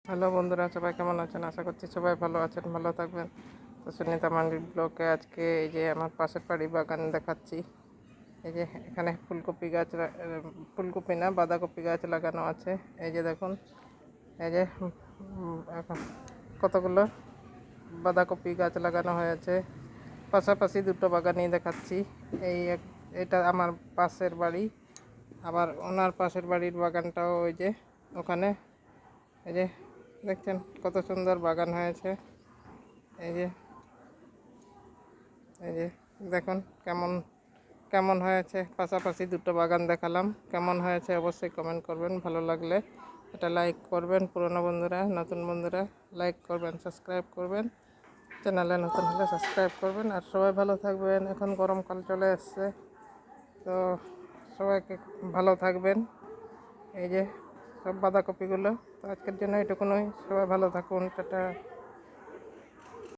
Hello বন্ধুরা, সবাই কেমন আছেন? আশা করছি সবাই ভালো আছেন, ভালো থাকবেন। তো সুনিতা মান্ডির ব্লগে আজকে এই যে আমার পাশের বাড়ি বাগান দেখাচ্ছি। এই যে এখানে ফুলকপি গাছ, ফুলকপি না বাঁধাকপি গাছ লাগানো আছে। এই যে দেখুন, এই যে এখন কতগুলো বাঁধাকপি গাছ লাগানো হয়েছে। পাশাপাশি দুটো বাগানই দেখাচ্ছি। এটা আমার পাশের বাড়ি, আবার ওনার পাশের বাড়ির বাগানটাও ওই যে ওখানে। এই যে দেখছেন কত সুন্দর বাগান হয়েছে। এই যে এই যে দেখুন কেমন কেমন হয়েছে। পাশাপাশি দুটো বাগান দেখালাম, কেমন হয়েছে অবশ্যই কমেন্ট করবেন। ভালো লাগলে এটা লাইক করবেন, পুরনো বন্ধুরা, নতুন বন্ধুরা লাইক করবেন, সাবস্ক্রাইব করবেন, চ্যানেলে নতুন হলে সাবস্ক্রাইব করবেন। আর সবাই ভালো থাকবেন। এখন গরমকাল চলে এসছে, তো সবাইকে ভালো থাকবেন। এই যে সব বাঁধাকপিগুলো। তো আজকের জন্য এটুকুনই। সবাই ভালো থাকুন, টাটা।